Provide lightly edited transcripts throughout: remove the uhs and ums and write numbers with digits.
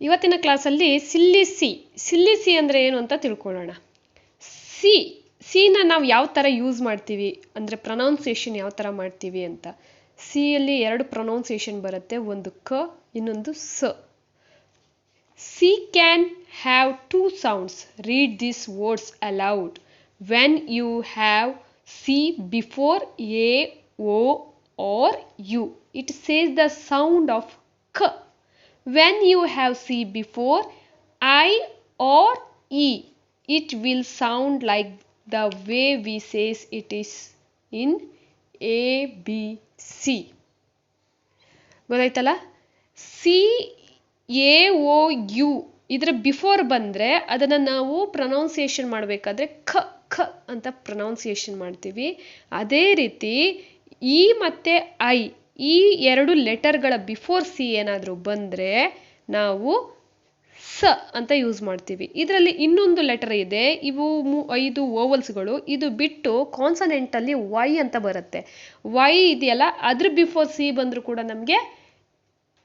ಇವತ್ತಿನ ಕ್ಲಾಸಲ್ಲಿ ಸಿಲ್ಲಿಸಿ ಅಂದರೆ ಏನು ಅಂತ ತಿಳ್ಕೊಳ್ಳೋಣ. ಸಿನ ನಾವು ಯಾವ ಥರ ಯೂಸ್ ಮಾಡ್ತೀವಿ ಅಂದರೆ ಪ್ರೊನೌನ್ಸಿಯೇಷನ್ ಯಾವ ಥರ ಮಾಡ್ತೀವಿ ಅಂತ. ಸಿಯಲ್ಲಿ ಎರಡು ಪ್ರೊನೌನ್ಸಿಯೇಷನ್ ಬರುತ್ತೆ, ಒಂದು ಕ ಇನ್ನೊಂದು ಸ. C can have two sounds. Read this words aloud. When you have C before A O or U it says the sound of ಕ. When you have C before I or E, it will sound like the way we says it is in A, B, C. ಗೊತ್ತಾಯ್ತಲ್ಲ? C, A, O, U ಇದರ before ಬಂದರೆ ಅದನ್ನು ನಾವು pronunciation ಮಾಡಬೇಕಾದ್ರೆ ಖ ಅಂತ pronunciation ಮಾಡ್ತೀವಿ. ಅದೇ ರೀತಿ ಇ ಮತ್ತು ಐ ಈ ಎರಡು ಲೆಟರ್ಗಳ ಬಿಫೋರ್ ಸಿ ಏನಾದರೂ ಬಂದರೆ ನಾವು ಸ ಅಂತ ಯೂಸ್ ಮಾಡ್ತೀವಿ. ಇದರಲ್ಲಿ ಇನ್ನೊಂದು ಲೆಟರ್ ಇದೆ, ಇವು 5 ಓವಲ್ಸ್ಗಳು. ಇದು ಬಿಟ್ಟು ಕಾನ್ಸನೆಂಟಲ್ಲಿ ವೈ ಅಂತ ಬರುತ್ತೆ. ವೈ ಇದೆಯಲ್ಲ, ಅದ್ರ ಬಿಫೋರ್ ಸಿ ಬಂದರೂ ಕೂಡ ನಮಗೆ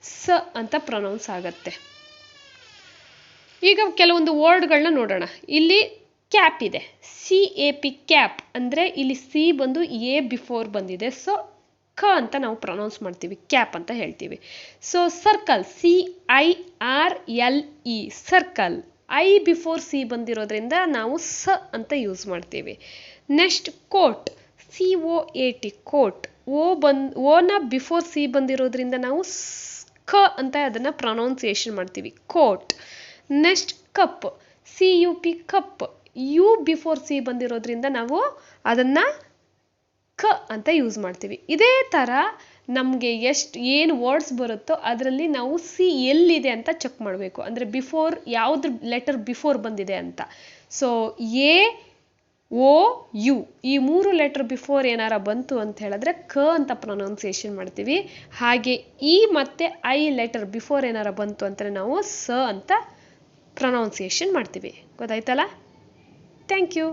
ಸ ಅಂತ ಪ್ರೊನೌನ್ಸ್ ಆಗುತ್ತೆ. ಈಗ ಕೆಲವೊಂದು ವರ್ಡ್ಗಳನ್ನ ನೋಡೋಣ. ಇಲ್ಲಿ ಕ್ಯಾಪ್ ಇದೆ, CAP ಕ್ಯಾಪ್ ಅಂದರೆ ಇಲ್ಲಿ ಸಿ ಬಂದು ಎ ಬಿಫೋರ್ ಬಂದಿದೆ, ಸೊ ಕ ಅಂತ ನಾವು ಪ್ರೊನೌನ್ಸ್ ಮಾಡ್ತೀವಿ, ಕ್ಯಾಪ್ ಅಂತ ಹೇಳ್ತೀವಿ. So circle, CIRLE circle, I before C ಬಂದಿರೋದ್ರಿಂದ ನಾವು ಸ ಅಂತ ಯೂಸ್ ಮಾಡ್ತೀವಿ. ನೆಕ್ಸ್ಟ್ ಕೋಟ್, COAT ಕೋಟ್, ಓನ ಬಿಫೋರ್ ಸಿ ಬಂದಿರೋದ್ರಿಂದ ನಾವು ಕ ಅಂತ ಅದನ್ನು ಪ್ರೊನೌನ್ಸಿಯೇಷನ್ ಮಾಡ್ತೀವಿ, coat. Next cup, CUP cup, U before C ಬಂದಿರೋದ್ರಿಂದ ನಾವು ಅದನ್ನು ಕ ಅಂತ ಯೂಸ್ ಮಾಡ್ತೀವಿ. ಇದೇ ಥರ ನಮಗೆ ಏನು ವರ್ಡ್ಸ್ ಬರುತ್ತೋ ಅದರಲ್ಲಿ ನಾವು ಸಿ ಎಲ್ಲಿದೆ ಅಂತ ಚೆಕ್ ಮಾಡಬೇಕು. ಅಂದರೆ ಬಿಫೋರ್ ಯಾವ್ದು ಲೆಟರ್ ಬಿಫೋರ್ ಬಂದಿದೆ ಅಂತ. ಸೊ ಎ ಓ ಯು ಈ 3 ಲೆಟರ್ ಬಿಫೋರ್ ಏನಾರ ಬಂತು ಅಂತ ಹೇಳಿದ್ರೆ ಕ ಅಂತ ಪ್ರೊನೌನ್ಸಿಯೇಷನ್ ಮಾಡ್ತೀವಿ. ಹಾಗೆ ಇ ಮತ್ತು ಐ ಲೆಟರ್ ಬಿಫೋರ್ ಏನಾರ ಬಂತು ಅಂದರೆ ನಾವು ಸ ಅಂತ ಪ್ರೊನೌನ್ಸಿಯೇಷನ್ ಮಾಡ್ತೀವಿ. ಗೊತ್ತಾಯ್ತಲ್ಲ? Thank you.